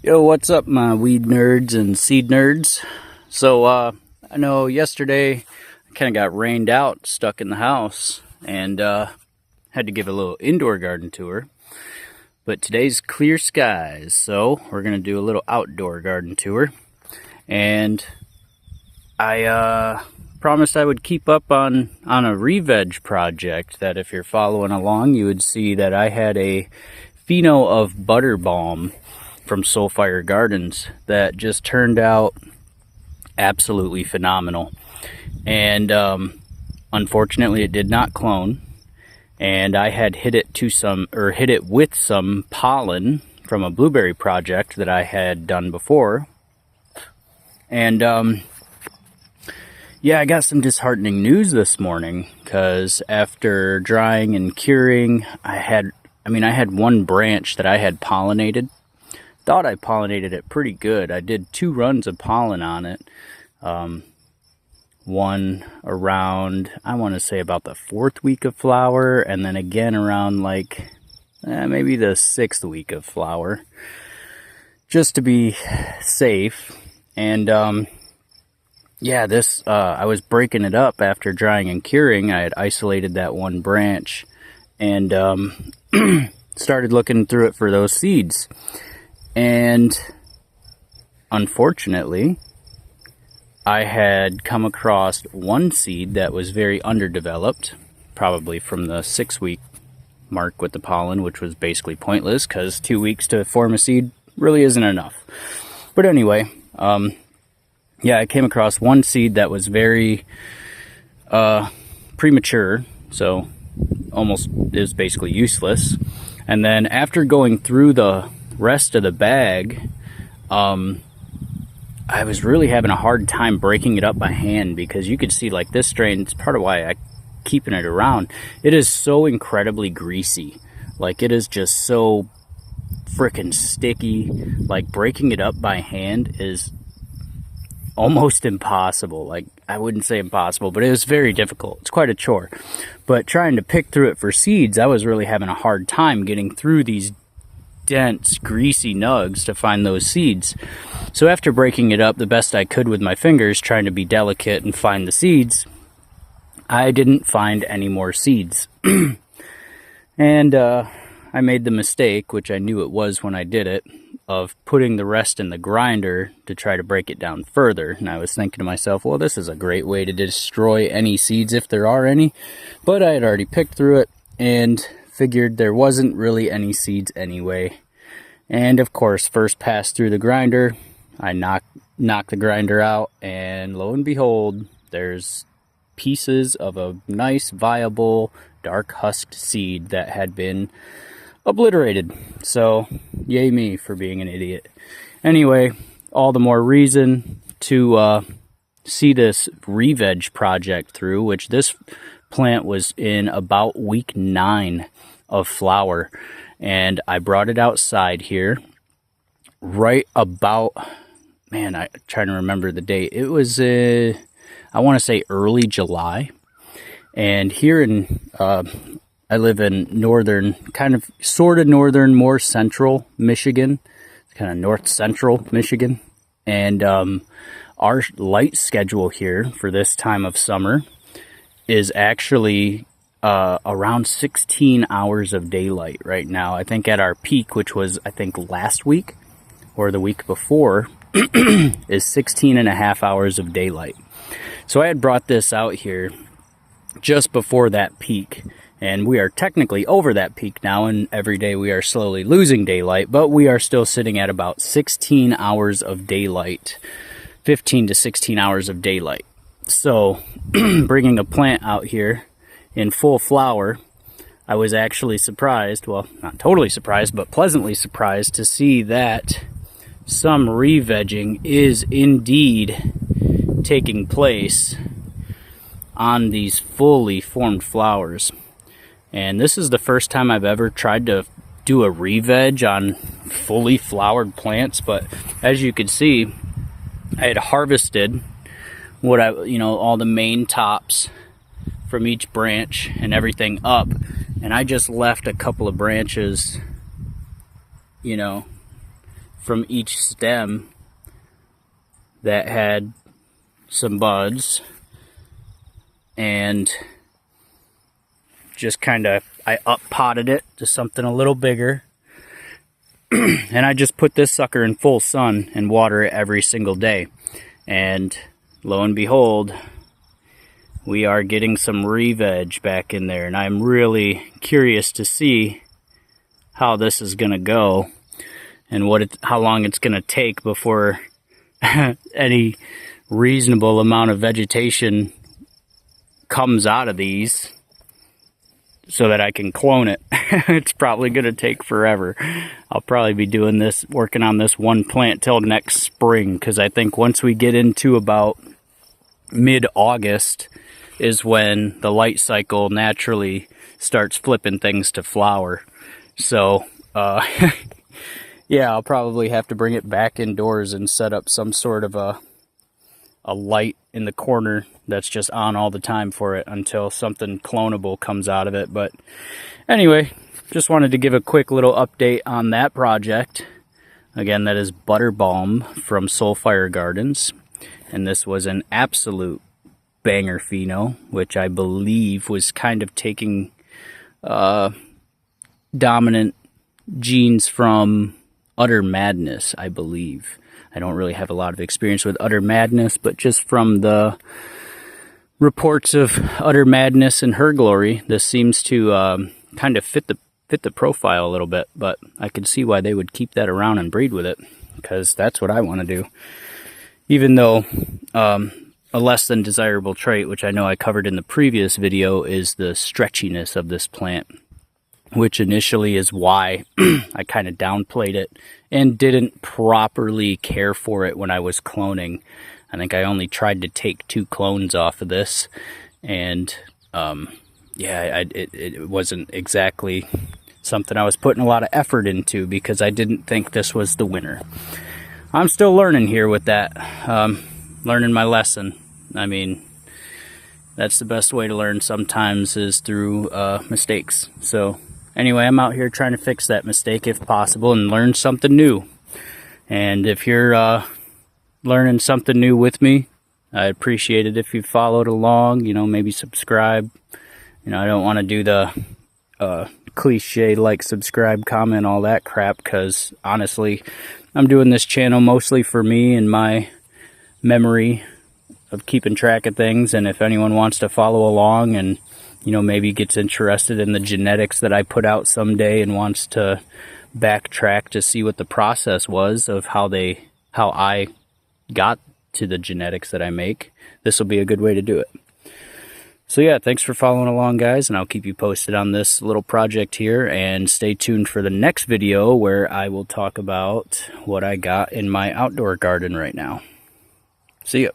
Yo, what's up, my weed nerds and seed nerds? So, I know yesterday I kind of got rained out, stuck in the house, and had to give a little indoor garden tour. But today's clear skies, so we're going to do a little outdoor garden tour. And I promised I would keep up on a re-veg project that if you're following along, you would see that I had a pheno of butter balm from Soulfire Gardens that just turned out absolutely phenomenal. And unfortunately it did not clone, and I had hit it with some pollen from a blueberry project that I had done before. And yeah, I got some disheartening news this morning, because after drying and curing, I had one branch that I had pollinated. Thought I pollinated it pretty good. I did 2 runs of pollen on it. One around, I want to say about the 4th week of flower, and then again around like maybe the 6th week of flower, just to be safe. And yeah, this I was breaking it up after drying and curing. I had isolated that one branch and started looking through it for those seeds. And unfortunately, I had come across one seed that was very underdeveloped, probably from the 6-week mark with the pollen, which was basically pointless because 2 weeks to form a seed really isn't enough. But anyway, yeah, I came across one seed that was very premature, so almost is basically useless. And then after going through the rest of the bag, I was really having a hard time breaking it up by hand, because you could see like this strain, it's part of why I keeping it around. It is so incredibly greasy. Like, it is just so freaking sticky. Like, breaking it up by hand is almost impossible. Like, I wouldn't say impossible, but it was very difficult. It's quite a chore. But trying to pick through it for seeds, I was really having a hard time getting through these dense, greasy nugs to find those seeds. So after breaking it up the best I could with my fingers, trying to be delicate and find the seeds, I didn't find any more seeds. And I made the mistake, which I knew it was when I did it, of putting the rest in the grinder to try to break it down further. And I was thinking to myself, well, this is a great way to destroy any seeds if there are any. But I had already picked through it and figured there wasn't really any seeds anyway. And of course, first pass through the grinder, I knock the grinder out, and lo and behold, there's pieces of a nice, viable, dark husked seed that had been obliterated. So, yay me for being an idiot. Anyway, all the more reason to see this re-veg project through, which this plant was in about week 9 of flower. And I brought it outside here right about, man, I'm trying to remember the date. It was, I want to say early July. And here in, I live in northern, sort of northern, more central Michigan, kind of north central Michigan. And our light schedule here for this time of summer is actually around 16 hours of daylight right now. I think at our peak, which was, I think, last week or the week before, is 16 and a half hours of daylight. So I had brought this out here just before that peak, and we are technically over that peak now, and every day we are slowly losing daylight, but we are still sitting at about 16 hours of daylight, 15 to 16 hours of daylight. So bringing a plant out here in full flower, I was actually surprised, well, not totally surprised, but pleasantly surprised to see that some re-vegging is indeed taking place on these fully formed flowers. And this is the first time I've ever tried to do a re-veg on fully flowered plants, but as you could see, I had harvested all the main tops from each branch and everything up, and I just left a couple of branches, from each stem that had some buds, and just kind of, I up potted it to something a little bigger. And I just put this sucker in full sun and water it every single day. And lo and behold, we are getting some re-veg back in there. And I'm really curious to see how this is going to go and how long it's going to take before any reasonable amount of vegetation comes out of these so that I can clone it. It's probably going to take forever. I'll probably be doing this, working on this one plant till next spring, because I think once we get into about mid-August is when the light cycle naturally starts flipping things to flower. So, yeah, I'll probably have to bring it back indoors and set up some sort of a light in the corner that's just on all the time for it until something clonable comes out of it. But anyway, just wanted to give a quick little update on that project. Again, that is Butter Balm from Soulfire Gardens, and this was an absolute banger pheno, which I believe was kind of taking dominant genes from Utter Madness, I believe. I don't really have a lot of experience with Utter Madness, but just from the reports of Utter Madness and Her Glory, this seems to kind of fit the profile a little bit. But I can see why they would keep that around and breed with it, because that's what I want to do. Even though a less than desirable trait, which I know I covered in the previous video, is the stretchiness of this plant, which initially is why I kind of downplayed it and didn't properly care for it when I was cloning. I think I only tried to take 2 clones off of this, and yeah, it wasn't exactly something I was putting a lot of effort into, because I didn't think this was the winner. I'm still learning here with that, learning my lesson. I mean, that's the best way to learn sometimes, is through mistakes. So anyway, I'm out here trying to fix that mistake if possible and learn something new. And if you're learning something new with me, I'd appreciate it if you followed along, you know, maybe subscribe. You know, I don't want to do the cliche like, subscribe, comment, all that crap, because honestly, I'm doing this channel mostly for me and my memory of keeping track of things. And if anyone wants to follow along and, you know, maybe gets interested in the genetics that I put out someday and wants to backtrack to see what the process was of how I got to the genetics that I make, this will be a good way to do it. So yeah, thanks for following along, guys, and I'll keep you posted on this little project here, and stay tuned for the next video where I will talk about what I got in my outdoor garden right now. See ya.